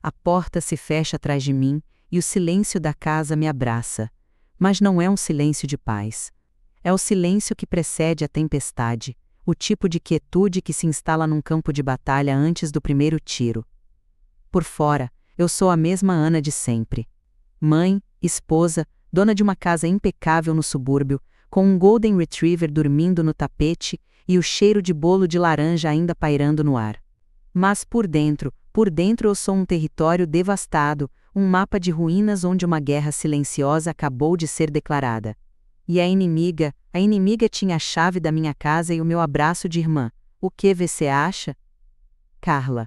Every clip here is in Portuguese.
A porta se fecha atrás de mim e o silêncio da casa me abraça. Mas não é um silêncio de paz. É o silêncio que precede a tempestade, o tipo de quietude que se instala num campo de batalha antes do primeiro tiro. Por fora, eu sou a mesma Ana de sempre. Mãe, esposa, dona de uma casa impecável no subúrbio, com um Golden Retriever dormindo no tapete e o cheiro de bolo de laranja ainda pairando no ar. Mas por dentro eu sou um território devastado, um mapa de ruínas onde uma guerra silenciosa acabou de ser declarada. E a inimiga tinha a chave da minha casa e o meu abraço de irmã. O que você acha? Carla.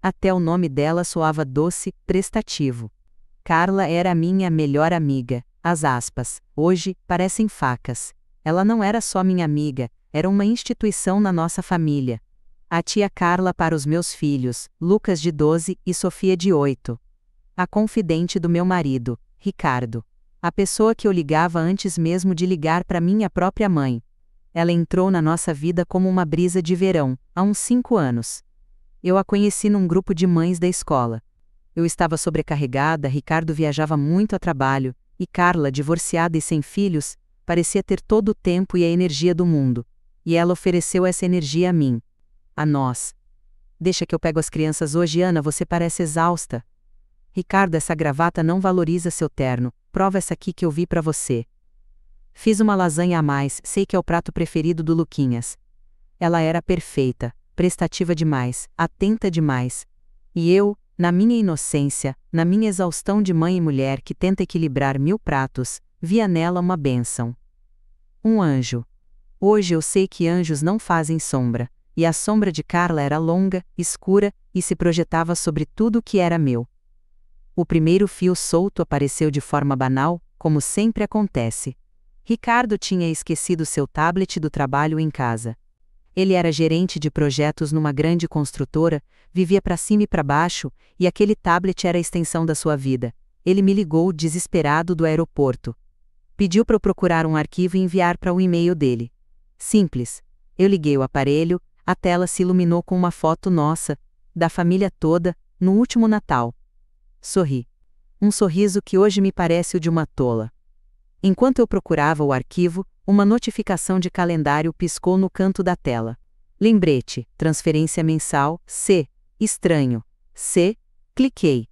Até o nome dela soava doce, prestativo. Carla era a minha melhor amiga. As aspas, hoje, parecem facas. Ela não era só minha amiga, era uma instituição na nossa família. A tia Carla para os meus filhos, Lucas de 12 e Sofia de 8. A confidente do meu marido, Ricardo. A pessoa que eu ligava antes mesmo de ligar para minha própria mãe. Ela entrou na nossa vida como uma brisa de verão, há uns 5 anos. Eu a conheci num grupo de mães da escola. Eu estava sobrecarregada, Ricardo viajava muito a trabalho, e Carla, divorciada e sem filhos, parecia ter todo o tempo e a energia do mundo. E ela ofereceu essa energia a mim. A nós. Deixa que eu pego as crianças hoje, Ana, você parece exausta. Ricardo, essa gravata não valoriza seu terno, prova essa aqui que eu vi pra você. Fiz uma lasanha a mais, sei que é o prato preferido do Luquinhas. Ela era perfeita, prestativa demais, atenta demais. E eu, na minha inocência, na minha exaustão de mãe e mulher que tenta equilibrar 1000 pratos, via nela uma bênção. Um anjo. Hoje eu sei que anjos não fazem sombra, e a sombra de Carla era longa, escura, e se projetava sobre tudo o que era meu. O primeiro fio solto apareceu de forma banal, como sempre acontece. Ricardo tinha esquecido seu tablet do trabalho em casa. Ele era gerente de projetos numa grande construtora, vivia para cima e para baixo, e aquele tablet era a extensão da sua vida. Ele me ligou desesperado do aeroporto. Pediu para eu procurar um arquivo e enviar para o e-mail dele. Simples. Eu liguei o aparelho, a tela se iluminou com uma foto nossa, da família toda, no último Natal. Sorri. Um sorriso que hoje me parece o de uma tola. Enquanto eu procurava o arquivo, uma notificação de calendário piscou no canto da tela. Lembrete, transferência mensal, C. Estranho. C. Cliquei.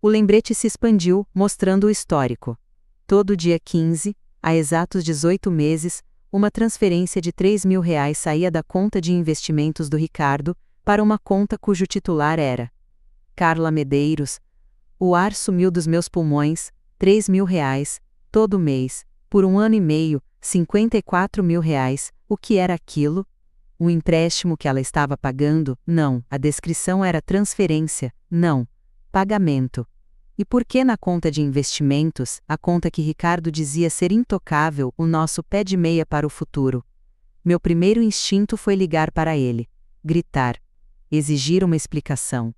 O lembrete se expandiu, mostrando o histórico. Todo dia 15, há exatos 18 meses, uma transferência de R$3.000 saía da conta de investimentos do Ricardo, para uma conta cujo titular era Carla Medeiros. O ar sumiu dos meus pulmões, R$3.000, todo mês, por 1 ano e meio, R$54.000, o que era aquilo? O empréstimo que ela estava pagando? Não, a descrição era transferência, não, pagamento. E por que na conta de investimentos, a conta que Ricardo dizia ser intocável, o nosso pé de meia para o futuro? Meu primeiro instinto foi ligar para ele, gritar, exigir uma explicação.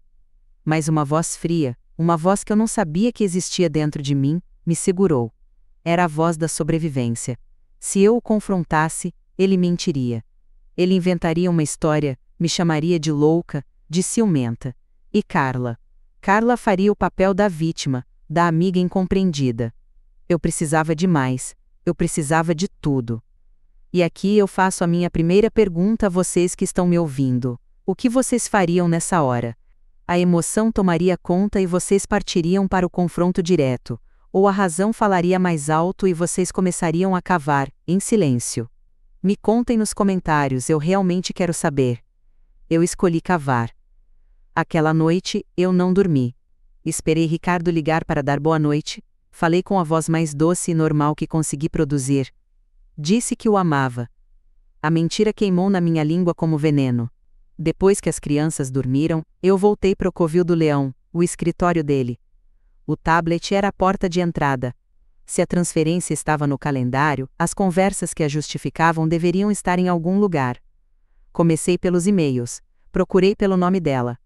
Mas uma voz fria, uma voz que eu não sabia que existia dentro de mim, me segurou. Era a voz da sobrevivência. Se eu o confrontasse, ele mentiria. Ele inventaria uma história, me chamaria de louca, de ciumenta. E Carla? Carla faria o papel da vítima, da amiga incompreendida. Eu precisava de mais. Eu precisava de tudo. E aqui eu faço a minha primeira pergunta a vocês que estão me ouvindo. O que vocês fariam nessa hora? A emoção tomaria conta e vocês partiriam para o confronto direto, ou a razão falaria mais alto e vocês começariam a cavar, em silêncio? Me contem nos comentários, eu realmente quero saber. Eu escolhi cavar. Aquela noite, eu não dormi. Esperei Ricardo ligar para dar boa noite, falei com a voz mais doce e normal que consegui produzir. Disse que o amava. A mentira queimou na minha língua como veneno. Depois que as crianças dormiram, eu voltei para o covil do leão, o escritório dele. O tablet era a porta de entrada. Se a transferência estava no calendário, as conversas que a justificavam deveriam estar em algum lugar. Comecei pelos e-mails. Procurei pelo nome dela.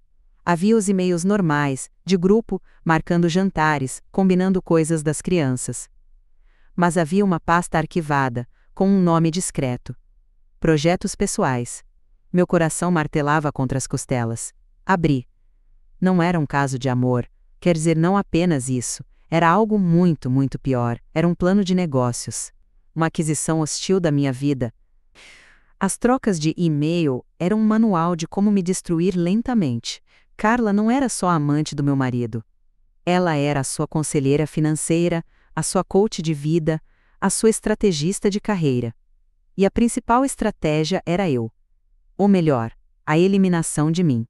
Havia os e-mails normais, de grupo, marcando jantares, combinando coisas das crianças. Mas havia uma pasta arquivada, com um nome discreto. Projetos pessoais. Meu coração martelava contra as costelas. Abri. Não era um caso de amor, quer dizer, não apenas isso, era algo muito, muito pior, era um plano de negócios. Uma aquisição hostil da minha vida. As trocas de e-mail eram um manual de como me destruir lentamente. Carla não era só a amante do meu marido. Ela era a sua conselheira financeira, a sua coach de vida, a sua estrategista de carreira. E a principal estratégia era eu. Ou melhor, a eliminação de mim.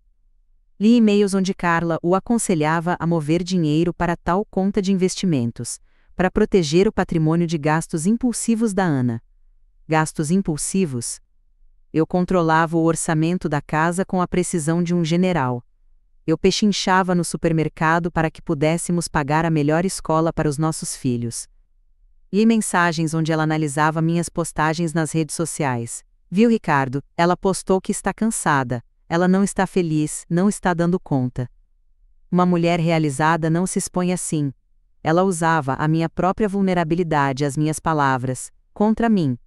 Li e-mails onde Carla o aconselhava a mover dinheiro para tal conta de investimentos, para proteger o patrimônio de gastos impulsivos da Ana. Gastos impulsivos? Eu controlava o orçamento da casa com a precisão de um general. Eu pechinchava no supermercado para que pudéssemos pagar a melhor escola para os nossos filhos. E mensagens onde ela analisava minhas postagens nas redes sociais. Viu, Ricardo? Ela postou que está cansada. Ela não está feliz, não está dando conta. Uma mulher realizada não se expõe assim. Ela usava a minha própria vulnerabilidade, as minhas palavras, contra mim.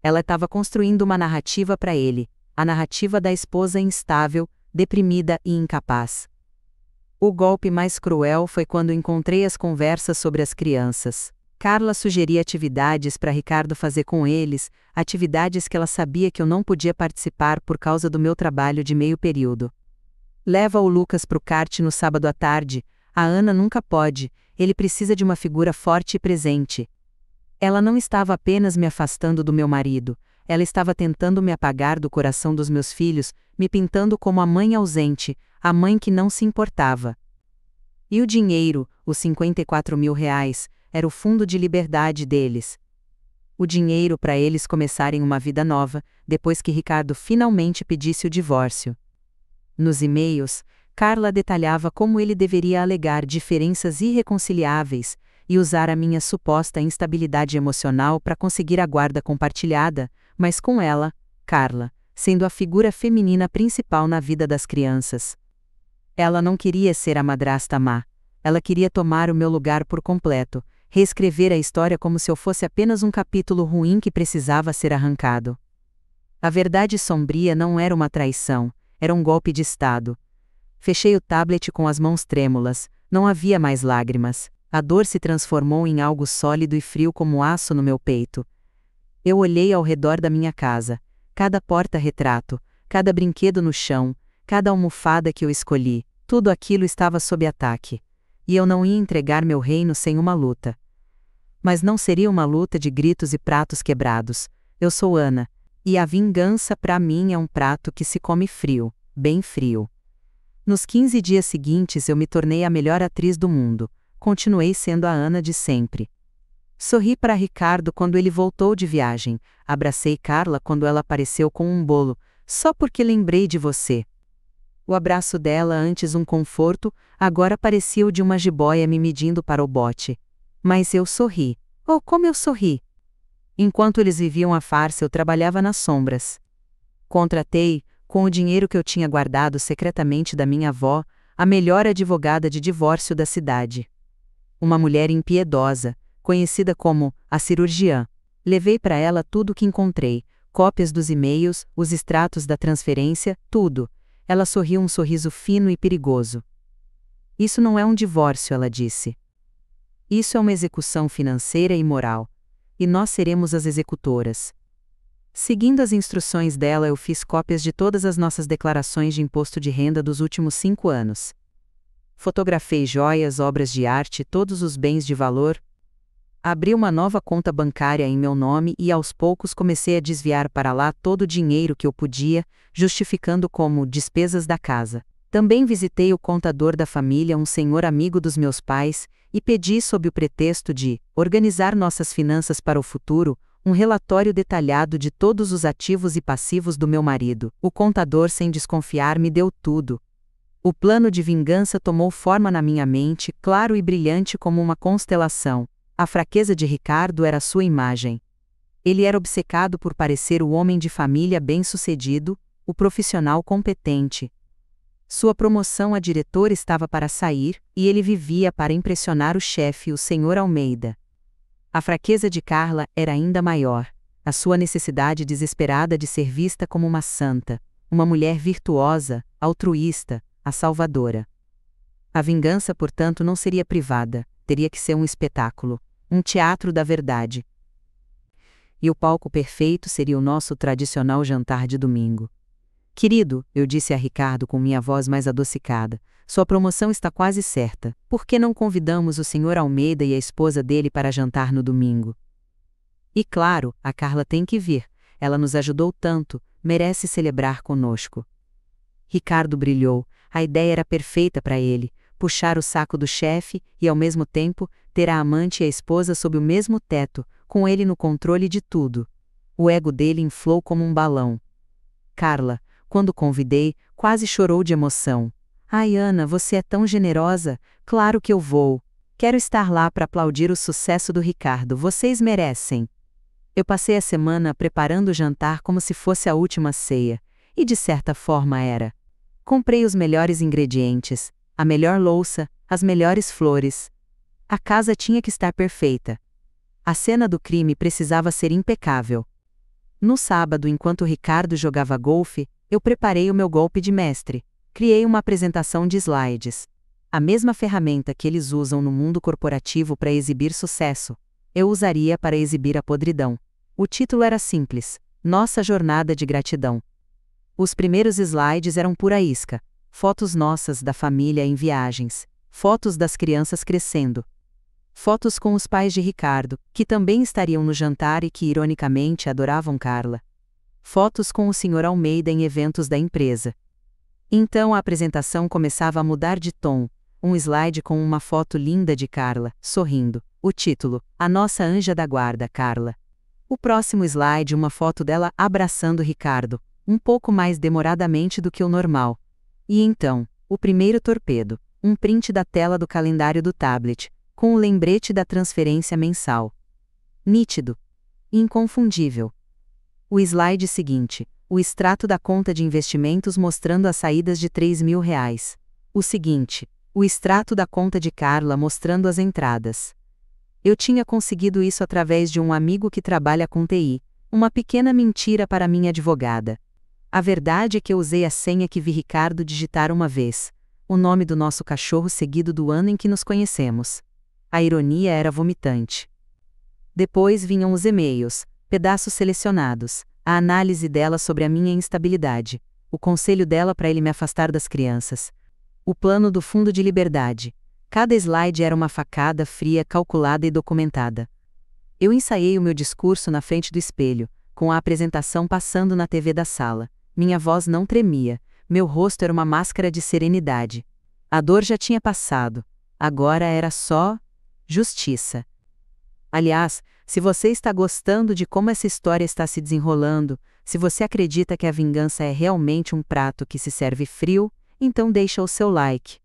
Ela estava construindo uma narrativa para ele, a narrativa da esposa instável, deprimida e incapaz. O golpe mais cruel foi quando encontrei as conversas sobre as crianças. Carla sugeria atividades para Ricardo fazer com eles, atividades que ela sabia que eu não podia participar por causa do meu trabalho de meio período. Leva o Lucas pro kart no sábado à tarde, a Ana nunca pode, ele precisa de uma figura forte e presente. Ela não estava apenas me afastando do meu marido, ela estava tentando me apagar do coração dos meus filhos, me pintando como a mãe ausente, a mãe que não se importava. E o dinheiro, os R$ 54.000, era o fundo de liberdade deles. O dinheiro para eles começarem uma vida nova, depois que Ricardo finalmente pedisse o divórcio. Nos e-mails, Carla detalhava como ele deveria alegar diferenças irreconciliáveis e usar a minha suposta instabilidade emocional para conseguir a guarda compartilhada, mas com ela, Carla, sendo a figura feminina principal na vida das crianças. Ela não queria ser a madrasta má. Ela queria tomar o meu lugar por completo, reescrever a história como se eu fosse apenas um capítulo ruim que precisava ser arrancado. A verdade sombria não era uma traição, era um golpe de Estado. Fechei o tablet com as mãos trêmulas, não havia mais lágrimas. A dor se transformou em algo sólido e frio como aço no meu peito. Eu olhei ao redor da minha casa, cada porta-retrato, cada brinquedo no chão, cada almofada que eu escolhi, tudo aquilo estava sob ataque. E eu não ia entregar meu reino sem uma luta. Mas não seria uma luta de gritos e pratos quebrados. Eu sou Ana, e a vingança para mim é um prato que se come frio, bem frio. Nos 15 dias seguintes eu me tornei a melhor atriz do mundo. Continuei sendo a Ana de sempre. Sorri para Ricardo quando ele voltou de viagem, abracei Carla quando ela apareceu com um bolo, só porque lembrei de você. O abraço dela, antes um conforto, agora parecia o de uma jiboia me medindo para o bote. Mas eu sorri. Oh, como eu sorri! Enquanto eles viviam a farsa, eu trabalhava nas sombras. Contratei, com o dinheiro que eu tinha guardado secretamente da minha avó, a melhor advogada de divórcio da cidade. Uma mulher impiedosa, conhecida como a cirurgiã. Levei para ela tudo o que encontrei, cópias dos e-mails, os extratos da transferência, tudo. Ela sorriu um sorriso fino e perigoso. Isso não é um divórcio, ela disse. Isso é uma execução financeira e moral. E nós seremos as executoras. Seguindo as instruções dela, eu fiz cópias de todas as nossas declarações de imposto de renda dos últimos 5 anos. Fotografei joias, obras de arte, todos os bens de valor. Abri uma nova conta bancária em meu nome e aos poucos comecei a desviar para lá todo o dinheiro que eu podia, justificando como despesas da casa. Também visitei o contador da família, um senhor amigo dos meus pais, e pedi, sob o pretexto de organizar nossas finanças para o futuro, um relatório detalhado de todos os ativos e passivos do meu marido. O contador, sem desconfiar, me deu tudo. O plano de vingança tomou forma na minha mente, claro e brilhante como uma constelação. A fraqueza de Ricardo era sua imagem. Ele era obcecado por parecer o homem de família bem-sucedido, o profissional competente. Sua promoção a diretor estava para sair, e ele vivia para impressionar o chefe, o Sr. Almeida. A fraqueza de Carla era ainda maior, a sua necessidade desesperada de ser vista como uma santa, uma mulher virtuosa, altruísta, a salvadora. A vingança, portanto, não seria privada, teria que ser um espetáculo, um teatro da verdade. E o palco perfeito seria o nosso tradicional jantar de domingo. Querido, eu disse a Ricardo com minha voz mais adocicada, sua promoção está quase certa. Por que não convidamos o Sr. Almeida e a esposa dele para jantar no domingo? E claro, a Carla tem que vir. Ela nos ajudou tanto, merece celebrar conosco. Ricardo brilhou, a ideia era perfeita para ele, puxar o saco do chefe e, ao mesmo tempo, ter a amante e a esposa sob o mesmo teto, com ele no controle de tudo. O ego dele inflou como um balão. Carla, quando convidei, quase chorou de emoção. Ai, Ana, você é tão generosa, claro que eu vou. Quero estar lá para aplaudir o sucesso do Ricardo, vocês merecem. Eu passei a semana preparando o jantar como se fosse a última ceia, e de certa forma era. Comprei os melhores ingredientes, a melhor louça, as melhores flores. A casa tinha que estar perfeita. A cena do crime precisava ser impecável. No sábado, enquanto Ricardo jogava golfe, eu preparei o meu golpe de mestre. Criei uma apresentação de slides. A mesma ferramenta que eles usam no mundo corporativo para exibir sucesso, eu usaria para exibir a podridão. O título era simples: Nossa Jornada de Gratidão. Os primeiros slides eram pura isca, fotos nossas da família em viagens, fotos das crianças crescendo, fotos com os pais de Ricardo, que também estariam no jantar e que ironicamente adoravam Carla, fotos com o Sr. Almeida em eventos da empresa. Então a apresentação começava a mudar de tom, um slide com uma foto linda de Carla, sorrindo, o título: A Nossa Anja da Guarda, Carla. O próximo slide, uma foto dela abraçando Ricardo, um pouco mais demoradamente do que o normal. E então, o primeiro torpedo, um print da tela do calendário do tablet, com o lembrete da transferência mensal. Nítido. Inconfundível. O slide seguinte, o extrato da conta de investimentos mostrando as saídas de R$3.000. O seguinte, o extrato da conta de Carla mostrando as entradas. Eu tinha conseguido isso através de um amigo que trabalha com TI, uma pequena mentira para minha advogada. A verdade é que eu usei a senha que vi Ricardo digitar uma vez, o nome do nosso cachorro seguido do ano em que nos conhecemos. A ironia era vomitante. Depois vinham os e-mails, pedaços selecionados, a análise dela sobre a minha instabilidade, o conselho dela para ele me afastar das crianças, o plano do fundo de liberdade. Cada slide era uma facada fria, calculada e documentada. Eu ensaiei o meu discurso na frente do espelho, com a apresentação passando na TV da sala. Minha voz não tremia, meu rosto era uma máscara de serenidade. A dor já tinha passado, agora era só justiça. Aliás, se você está gostando de como essa história está se desenrolando, se você acredita que a vingança é realmente um prato que se serve frio, então deixa o seu like.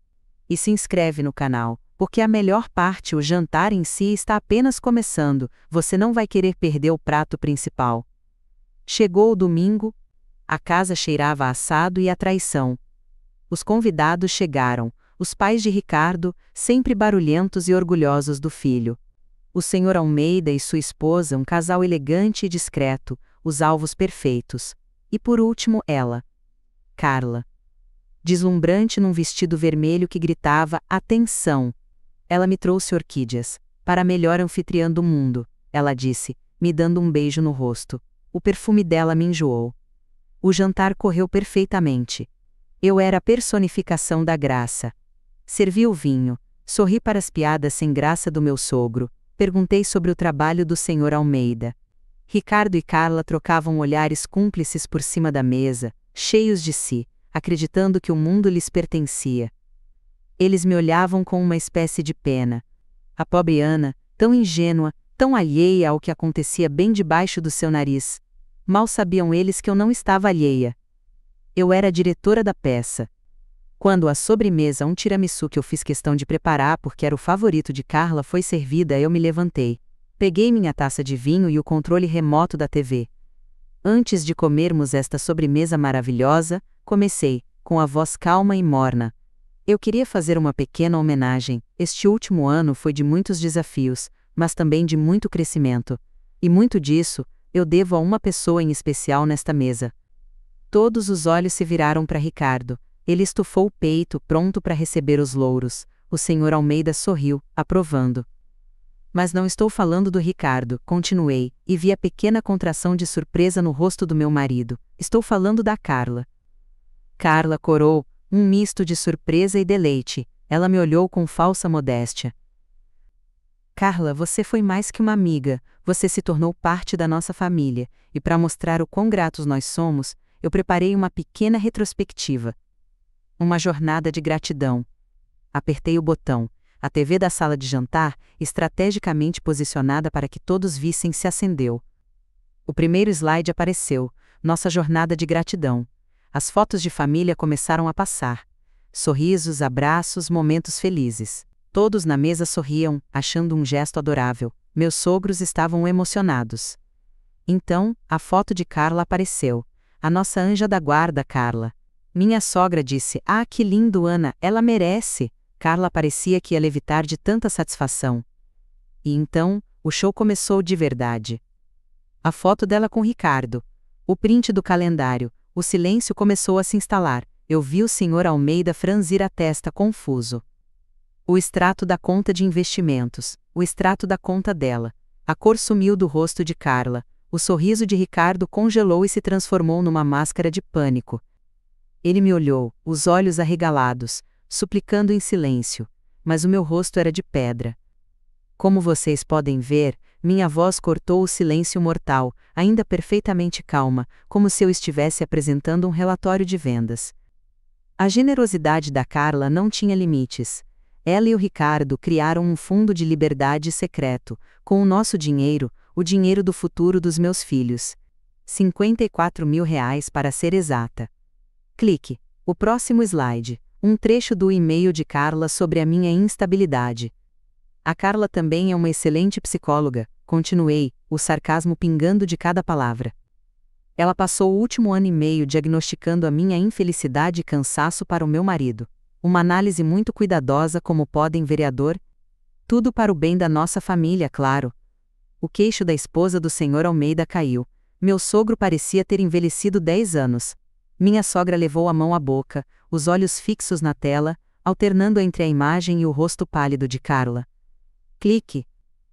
E se inscreve no canal, porque a melhor parte, o jantar em si, está apenas começando, você não vai querer perder o prato principal. Chegou o domingo, a casa cheirava a assado e a traição. Os convidados chegaram, os pais de Ricardo, sempre barulhentos e orgulhosos do filho. O Sr. Almeida e sua esposa, um casal elegante e discreto, os alvos perfeitos. E por último ela, Carla. Deslumbrante num vestido vermelho que gritava: atenção! Ela me trouxe orquídeas, para a melhor anfitriã do mundo, ela disse, me dando um beijo no rosto. O perfume dela me enjoou. O jantar correu perfeitamente. Eu era a personificação da graça. Servi o vinho, sorri para as piadas sem graça do meu sogro, perguntei sobre o trabalho do Sr. Almeida. Ricardo e Carla trocavam olhares cúmplices por cima da mesa, cheios de si, acreditando que o mundo lhes pertencia. Eles me olhavam com uma espécie de pena. A pobre Ana, tão ingênua, tão alheia ao que acontecia bem debaixo do seu nariz. Mal sabiam eles que eu não estava alheia. Eu era a diretora da peça. Quando a sobremesa, um tiramisu que eu fiz questão de preparar porque era o favorito de Carla, foi servida, eu me levantei. Peguei minha taça de vinho e o controle remoto da TV. Antes de comermos esta sobremesa maravilhosa, comecei, com a voz calma e morna. Eu queria fazer uma pequena homenagem. Este último ano foi de muitos desafios, mas também de muito crescimento. E muito disso, eu devo a uma pessoa em especial nesta mesa. Todos os olhos se viraram para Ricardo. Ele estufou o peito, pronto para receber os louros. O Sr. Almeida sorriu, aprovando. Mas não estou falando do Ricardo, continuei, e vi a pequena contração de surpresa no rosto do meu marido. Estou falando da Carla. Carla corou, um misto de surpresa e deleite. Ela me olhou com falsa modéstia. Carla, você foi mais que uma amiga, você se tornou parte da nossa família, e para mostrar o quão gratos nós somos, eu preparei uma pequena retrospectiva. Uma jornada de gratidão. Apertei o botão. A TV da sala de jantar, estrategicamente posicionada para que todos vissem, se acendeu. O primeiro slide apareceu, nossa jornada de gratidão. As fotos de família começaram a passar. Sorrisos, abraços, momentos felizes. Todos na mesa sorriam, achando um gesto adorável. Meus sogros estavam emocionados. Então, a foto de Carla apareceu. A nossa anja da guarda, Carla. Minha sogra disse: "Ah, que lindo, Ana, ela merece." Carla parecia que ia levitar de tanta satisfação. E então, o show começou de verdade. A foto dela com Ricardo. O print do calendário. O silêncio começou a se instalar. Eu vi o Sr. Almeida franzir a testa confuso. O extrato da conta de investimentos. O extrato da conta dela. A cor sumiu do rosto de Carla. O sorriso de Ricardo congelou e se transformou numa máscara de pânico. Ele me olhou, os olhos arregalados, suplicando em silêncio, mas o meu rosto era de pedra. Como vocês podem ver, minha voz cortou o silêncio mortal, ainda perfeitamente calma, como se eu estivesse apresentando um relatório de vendas. A generosidade da Carla não tinha limites. Ela e o Ricardo criaram um fundo de liberdade secreto, com o nosso dinheiro, o dinheiro do futuro dos meus filhos. R$ 54 mil para ser exata. Clique. O próximo slide. Um trecho do e-mail de Carla sobre a minha instabilidade. A Carla também é uma excelente psicóloga, continuei, o sarcasmo pingando de cada palavra. Ela passou o último ano e meio diagnosticando a minha infelicidade e cansaço para o meu marido. Uma análise muito cuidadosa, como podem, vereador. Tudo para o bem da nossa família, claro. O queixo da esposa do Sr. Almeida caiu. Meu sogro parecia ter envelhecido 10 anos. Minha sogra levou a mão à boca, os olhos fixos na tela, alternando entre a imagem e o rosto pálido de Carla. Clique.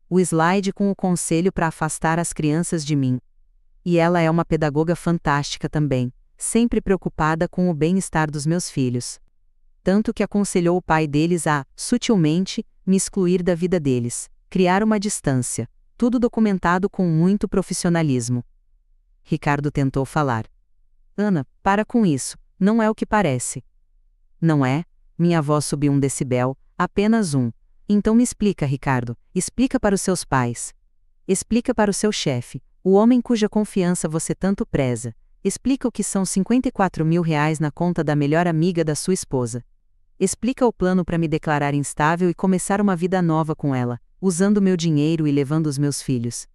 O slide com o conselho para afastar as crianças de mim. E ela é uma pedagoga fantástica também, sempre preocupada com o bem-estar dos meus filhos. Tanto que aconselhou o pai deles a, sutilmente, me excluir da vida deles, criar uma distância, tudo documentado com muito profissionalismo. Ricardo tentou falar. Ana, para com isso, não é o que parece. Não é? Minha voz subiu 1 decibel, apenas 1. Então me explica, Ricardo, explica para os seus pais. Explica para o seu chefe, o homem cuja confiança você tanto preza. Explica o que são R$ 54 mil na conta da melhor amiga da sua esposa. Explica o plano para me declarar instável e começar uma vida nova com ela, usando meu dinheiro e levando os meus filhos.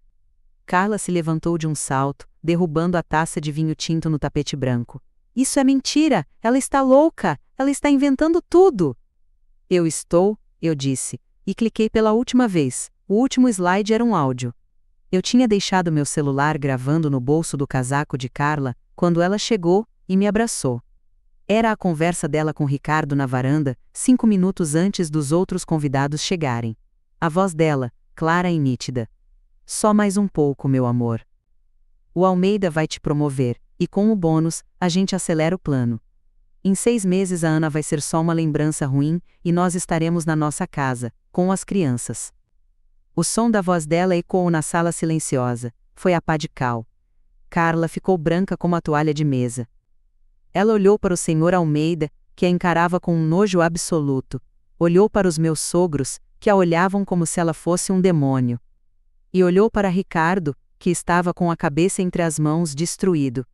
Carla se levantou de um salto, derrubando a taça de vinho tinto no tapete branco. Isso é mentira! Ela está louca! Ela está inventando tudo! Eu disse, e cliquei pela última vez. O último slide era um áudio. Eu tinha deixado meu celular gravando no bolso do casaco de Carla, quando ela chegou e me abraçou. Era a conversa dela com Ricardo na varanda, 5 minutos antes dos outros convidados chegarem. A voz dela, clara e nítida. Só mais um pouco, meu amor. O Almeida vai te promover, e com o bônus, a gente acelera o plano. Em 6 meses a Ana vai ser só uma lembrança ruim, e nós estaremos na nossa casa, com as crianças. O som da voz dela ecoou na sala silenciosa. Foi a pá de cal. Carla ficou branca como a toalha de mesa. Ela olhou para o Sr. Almeida, que a encarava com um nojo absoluto. Olhou para os meus sogros, que a olhavam como se ela fosse um demônio. E olhou para Ricardo, que estava com a cabeça entre as mãos, destruído.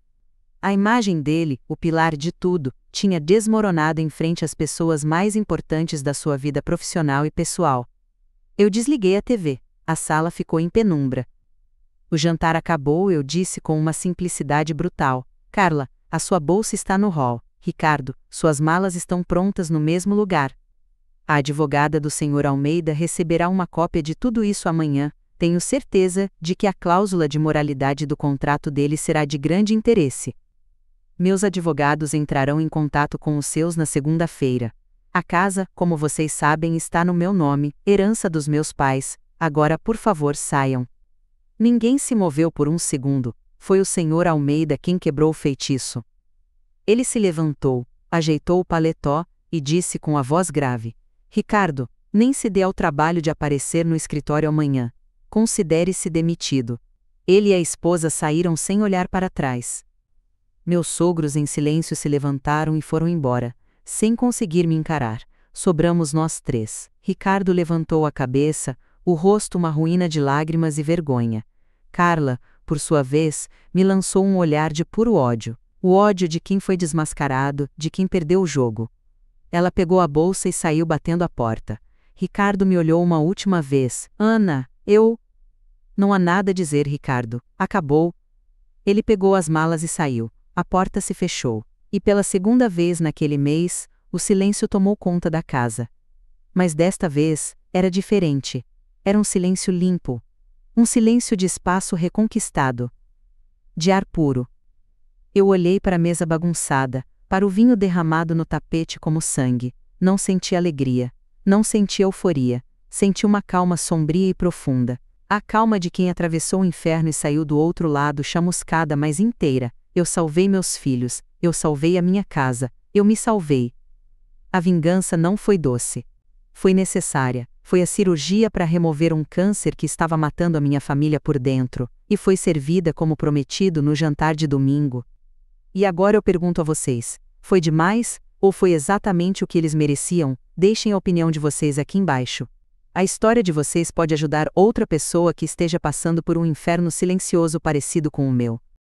A imagem dele, o pilar de tudo, tinha desmoronado em frente às pessoas mais importantes da sua vida profissional e pessoal. Eu desliguei a TV. A sala ficou em penumbra. O jantar acabou, eu disse com uma simplicidade brutal. Carla, a sua bolsa está no hall. Ricardo, suas malas estão prontas no mesmo lugar. A advogada do Sr. Almeida receberá uma cópia de tudo isso amanhã. Tenho certeza de que a cláusula de moralidade do contrato dele será de grande interesse. Meus advogados entrarão em contato com os seus na segunda-feira. A casa, como vocês sabem, está no meu nome, herança dos meus pais. Agora, por favor, saiam. Ninguém se moveu por um segundo. Foi o Sr. Almeida quem quebrou o feitiço. Ele se levantou, ajeitou o paletó e disse com a voz grave: Ricardo, nem se dê ao trabalho de aparecer no escritório amanhã. Considere-se demitido. Ele e a esposa saíram sem olhar para trás. Meus sogros em silêncio se levantaram e foram embora, sem conseguir me encarar. Sobramos nós três. Ricardo levantou a cabeça, o rosto uma ruína de lágrimas e vergonha. Carla, por sua vez, me lançou um olhar de puro ódio. O ódio de quem foi desmascarado, de quem perdeu o jogo. Ela pegou a bolsa e saiu batendo a porta. Ricardo me olhou uma última vez. Ana, eu... Não há nada a dizer, Ricardo. Acabou. Ele pegou as malas e saiu. A porta se fechou. E pela segunda vez naquele mês, o silêncio tomou conta da casa. Mas desta vez, era diferente. Era um silêncio limpo. Um silêncio de espaço reconquistado. De ar puro. Eu olhei para a mesa bagunçada, para o vinho derramado no tapete como sangue. Não senti alegria. Não senti euforia. Senti uma calma sombria e profunda. A calma de quem atravessou o inferno e saiu do outro lado chamuscada, mas inteira. Eu salvei meus filhos. Eu salvei a minha casa. Eu me salvei. A vingança não foi doce. Foi necessária. Foi a cirurgia para remover um câncer que estava matando a minha família por dentro, e foi servida como prometido no jantar de domingo. E agora eu pergunto a vocês, foi demais, ou foi exatamente o que eles mereciam? Deixem a opinião de vocês aqui embaixo. A história de vocês pode ajudar outra pessoa que esteja passando por um inferno silencioso parecido com o meu.